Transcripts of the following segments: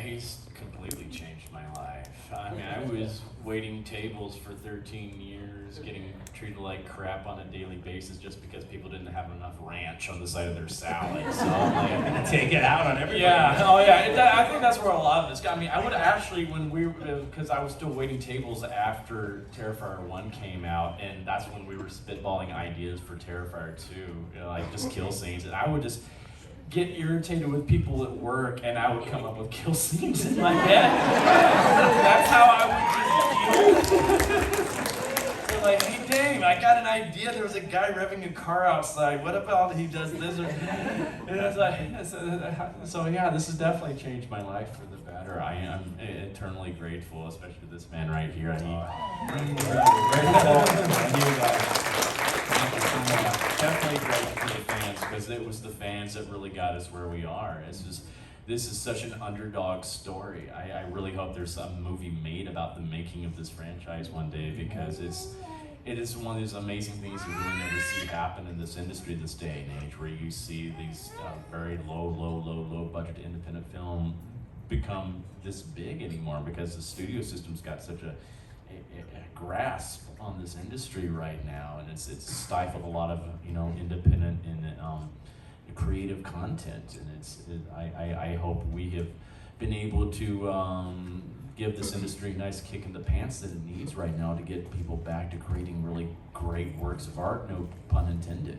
he's completely changed my life. I mean, I was waiting tables for 13 years, getting treated like crap on a daily basis just because people didn't have enough ranch on the side of their salad. So I'm like, I'm gonna take it out on everybody. Yeah, oh yeah, I think that's where a lot of this got me. I would actually, because I was still waiting tables after Terrifier 1 came out, and that's when we were spitballing ideas for Terrifier 2, you know, like just kill scenes, and I would just get irritated with people at work, and I would come up with kill scenes in my head. That's how I would just They're like, hey Dave, I got an idea. There was a guy revving a car outside. What about he does this? And it's like, so yeah, this has definitely changed my life for the better. I am eternally grateful, especially to this man right here. Definitely grateful to the fans, because it was the fans that really got us where we are. This is such an underdog story. I really hope there's some movie made about the making of this franchise one day, because it is one of these amazing things you really never see happen in this industry this day and age, where you see these very low budget independent film become this big anymore, because the studio system's got such a grasp on this industry right now, and it's stifled a lot of independent and creative content, and I hope we have been able to give this industry a nice kick in the pants that it needs right now to get people back to creating really great works of art, no pun intended.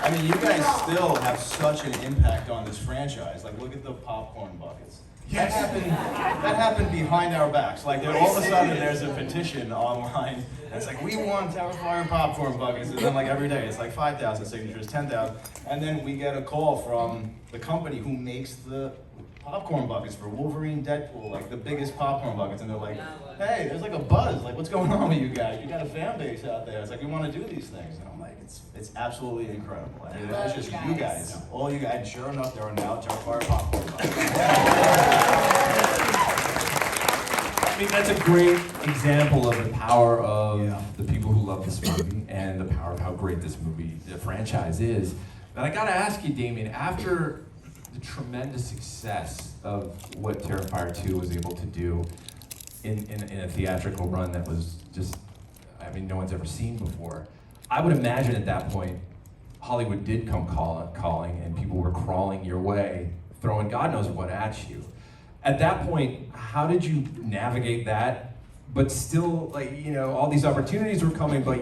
I mean, you guys still have such an impact on this franchise. Like, look at the popcorn buckets. Yes. That happened behind our backs. Like, all of a sudden there's a petition online, and it's like, we want Terrifier popcorn buckets, and then like every day it's like 5,000 signatures, 10,000, and then we get a call from the company who makes the popcorn buckets for Wolverine, Deadpool, like the biggest popcorn buckets, and they're like, hey, there's like a buzz, like what's going on with you guys? You got a fan base out there. It's like, we want to do these things, and I'm like, it's absolutely incredible. I mean, it's just you guys, all you guys. And sure enough, there are now Terrifier popcorn buckets. I mean, that's a great example of the power of the people who love this movie and the power of how great this movie, the franchise is. But I gotta ask you, Damien, after the tremendous success of what Terrifier 2 was able to do in a theatrical run that was just, I mean, no one's ever seen before, I would imagine at that point, Hollywood did come calling, and people were crawling your way, throwing God knows what at you. At that point, how did you navigate that? But still, like, all these opportunities were coming, but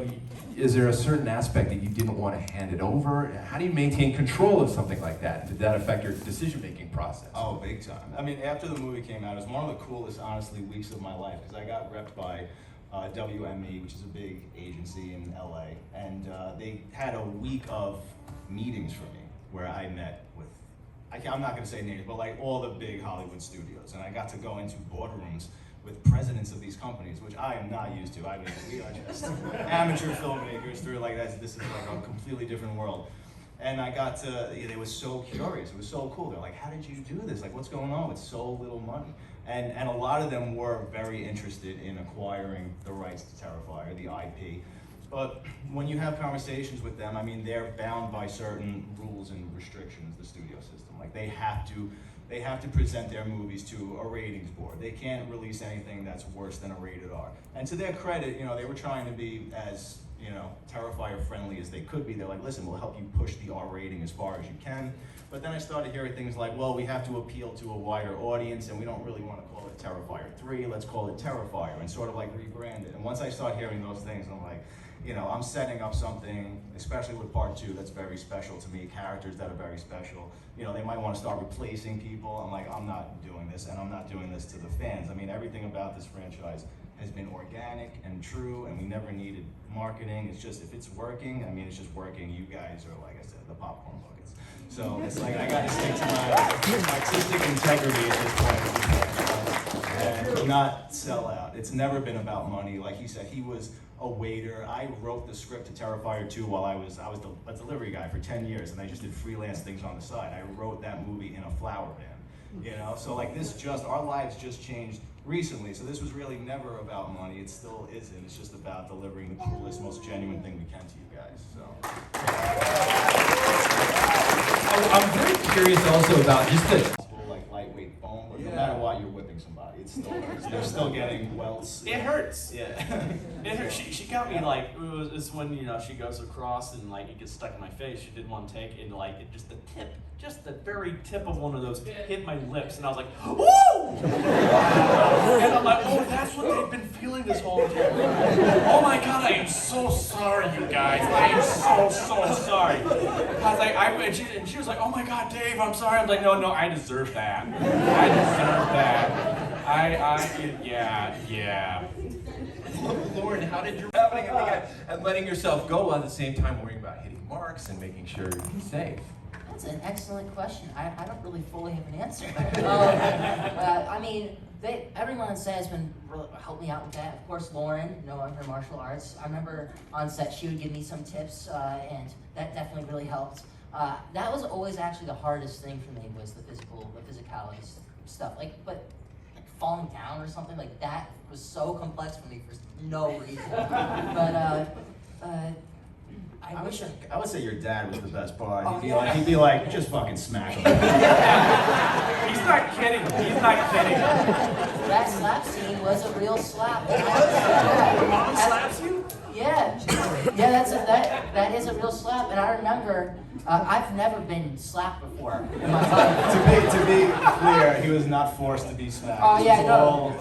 is there a certain aspect that you didn't want to hand it over? How do you maintain control of something like that? Did that affect your decision-making process? Oh, big time. I mean, after the movie came out, it was one of the coolest, honestly, weeks of my life, because I got repped by WME, which is a big agency in LA, and they had a week of meetings for me where I met with, I'm not going to say names, but like all the big Hollywood studios, and I got to go into boardrooms with presidents of these companies, which I am not used to. I mean, we are just amateur filmmakers through like that. This is like a completely different world. And I got to, they were so curious. It was so cool. They're like, how did you do this? Like, what's going on with so little money? And a lot of them were very interested in acquiring the rights to Terrifier, the IP. But when you have conversations with them, I mean, they're bound by certain rules and restrictions, the studio system. Like, they have to present their movies to a ratings board. They can't release anything that's worse than a rated R. And to their credit, they were trying to be as, Terrifier friendly as they could be. They're like, listen, we'll help you push the R rating as far as you can. But then I started hearing things like, well, we have to appeal to a wider audience, and we don't really want to call it Terrifier 3, let's call it Terrifier, and sort of like rebrand it. And once I start hearing those things, I'm like, I'm setting up something, especially with part 2, that's very special to me, characters that are very special. They might want to start replacing people. I'm like, I'm not doing this, and I'm not doing this to the fans. I mean, everything about this franchise has been organic and true, and we never needed marketing. It's just, if it's working, I mean, it's just working. You guys are, like I said, the popcorn buckets. So it's like, I got to stick to my artistic integrity at this point, and not sell out. It's never been about money. Like he said, he was a waiter. I wrote the script to Terrifier 2 while I was a delivery guy for 10 years, and I just did freelance things on the side. I wrote that movie in a flower van, So like our lives just changed recently. So this was really never about money. It still isn't. It's just about delivering the coolest, most genuine thing we can to you guys. So I'm very curious also about just the... Like stores. They're still getting welts. It hurts. Yeah. It hurts. She got me like, it's when, you know, she goes across and like it gets stuck in my face. She did one take and like it just the very tip of one of those hit my lips and I was like, woo! And I'm like, oh, that's what they've been feeling this whole time. Oh my God, I am so sorry, you guys. I am so sorry. Because and she was like, oh my God, Dave, I'm sorry. I'm like, no, I deserve that. I deserve that. Yeah. Lauren, how did you happening and letting yourself go while at the same time worrying about hitting marks and making sure you're safe? That's an excellent question. I don't really fully have an answer. I mean, everyone on set has been really helped me out with that. Of course, Lauren, knowing her martial arts. I remember on set she would give me some tips, and that definitely really helped. That was always actually the hardest thing for me was the physicality stuff. But falling down or something like that was so complex for me for no reason. But I would say your dad was the best part. Oh, He'd be like, just fucking smack him. He's not kidding. That slap scene was a real slap. Mom slaps you? Yeah, that is a real slap, and I remember I've never been slapped before in my life. To be clear, he was not forced to be smacked. Oh yeah, no.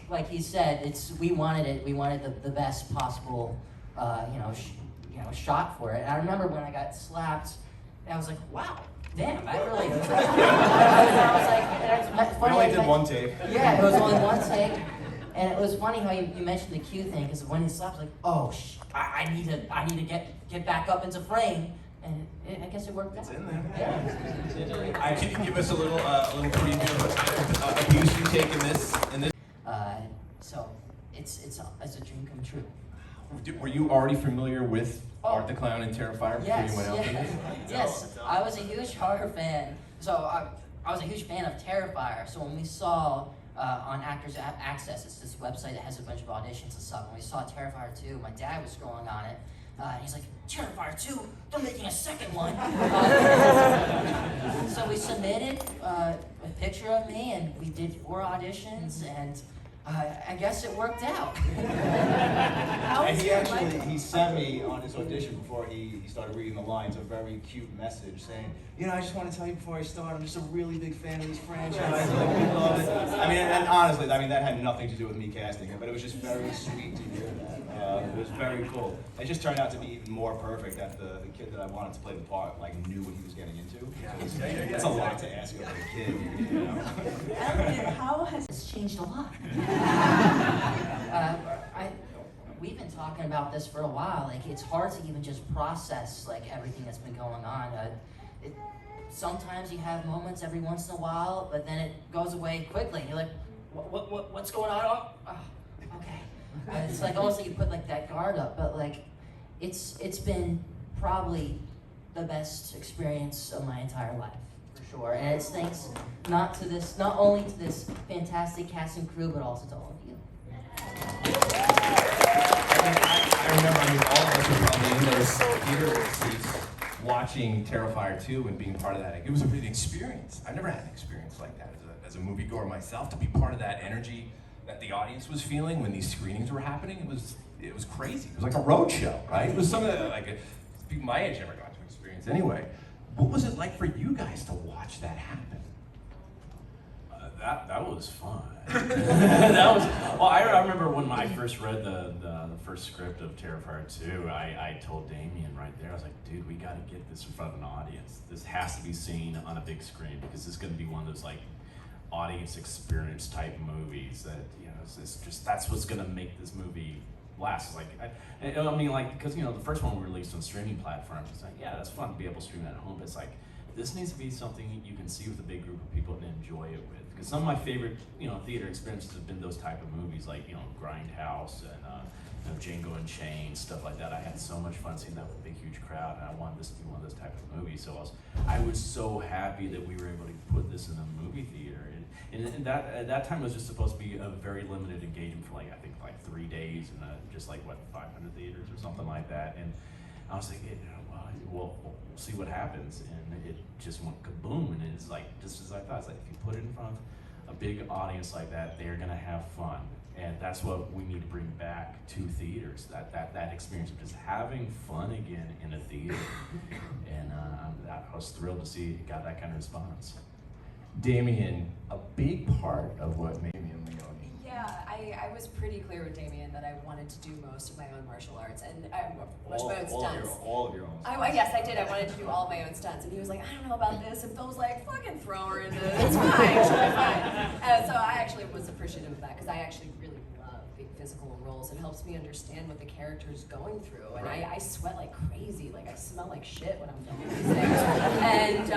Like he said, we wanted it. We wanted the best possible, shot for it. And I remember when I got slapped, and I was like, wow. Damn, I really. I was like, We only did one take. Yeah, it was only one take, and it was funny how you mentioned the cue thing because when he slapped, like, oh, I need to get back up into frame, and I guess it worked out. It's in there. Yeah. Can you give us a little preview of what kind of abuse you take in this? So it's a dream come true. Were you already familiar with Art the Clown and Terrifier before you went out to this? Yes. I was a huge horror fan. So I was a huge fan of Terrifier. So when we saw on Actors Access, it's this website that has a bunch of auditions and stuff. When we saw Terrifier 2, my dad was scrolling on it. He's like, Terrifier 2? They're making a second one. So we submitted a picture of me, and we did 4 auditions, and I guess it worked out. And he sent me on his audition before he started reading the lines a very cute message saying, I just want to tell you before I start, I'm just a really big fan of these franchises. Like, we love it. I mean, and honestly, that had nothing to do with me casting him, but it was just very sweet to hear that. It was very cool. It just turned out to be even more perfect that the kid that I wanted to play the part knew what he was getting into. It's a lot to ask of a kid. Elliot, how has It's changed a lot. We've been talking about this for a while. It's hard to even just process everything that's been going on. Sometimes you have moments every once in a while, but then it goes away quickly. You're like, what's going on? Oh, okay. It's almost like you put that guard up, but it's been probably the best experience of my entire life. Sure, and it's thanks not only to this fantastic cast and crew, but also to all of you. I remember, all of us were probably in those theater seats watching Terrifier 2 and being part of that. It was a really experience. I've never had an experience like that as a moviegoer myself, to be part of that energy that the audience was feeling when these screenings were happening. It was crazy. It was like a road show, right? It was something that people my age never got to experience anyway. What was it like for you guys to watch that happen? That was fun. I remember when I first read the first script of Terrifier 2, I told Damien right there, I was like, dude, we gotta get this in front of an audience. This has to be seen on a big screen because this is gonna be one of those audience experience type movies that, it's just, that's what's gonna make this movie last. Because the first one we released on streaming platforms, it's that's fun to be able to stream it at home, but it's this needs to be something you can see with a big group of people and enjoy it with. Because some of my favorite, theater experiences have been those type of movies, Grindhouse and Django Unchained, stuff like that. I had so much fun seeing that with a big, huge crowd, and I wanted this to be one of those type of movies. So I was so happy that we were able to put this in a movie theater. And that at that time it was just supposed to be a very limited engagement for I think 3 days in just 500 theaters or something like that. And I was thinking, see what happens. And it just went kaboom, and it's like, just as I thought, it's like, if you put it in front of a big audience like that, they're gonna have fun. And that's what we need to bring back to theaters, that experience of just having fun again in a theater. And I was thrilled to see it got that kind of response. Damien, a big part of what made me and Leone. Yeah, I was pretty clear with Damien that I wanted to do most of my own martial arts and most of my own stunts. All of your own. Yes, I did. I wanted to do all of my own stunts, and he was like, I don't know about this, and Phil was like, fucking throw her into it. It's fine, she'll be fine. So I actually was appreciative of that because I actually really love big physical roles. It helps me understand what the character's going through, and I sweat like crazy. Like I smell like shit when I'm filming these things. And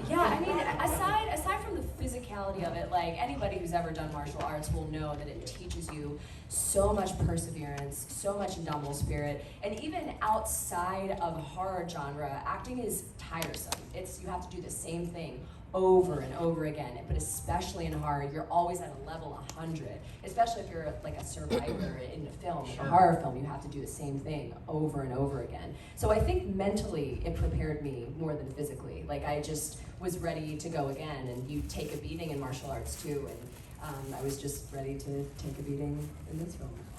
yeah, I mean, aside from the physicality of it, like anybody who's ever done martial arts will know that it teaches you so much perseverance, so much indomitable spirit, and even outside of horror genre, acting is tiresome. You have to do the same thing over and over again, but especially in horror, you're always at a level 100, especially if you're like a survivor in a film, like a horror film, you have to do the same thing over and over again. So I think mentally it prepared me more than physically. Like I just was ready to go again, and you take a beating in martial arts too, and I was just ready to take a beating in this film.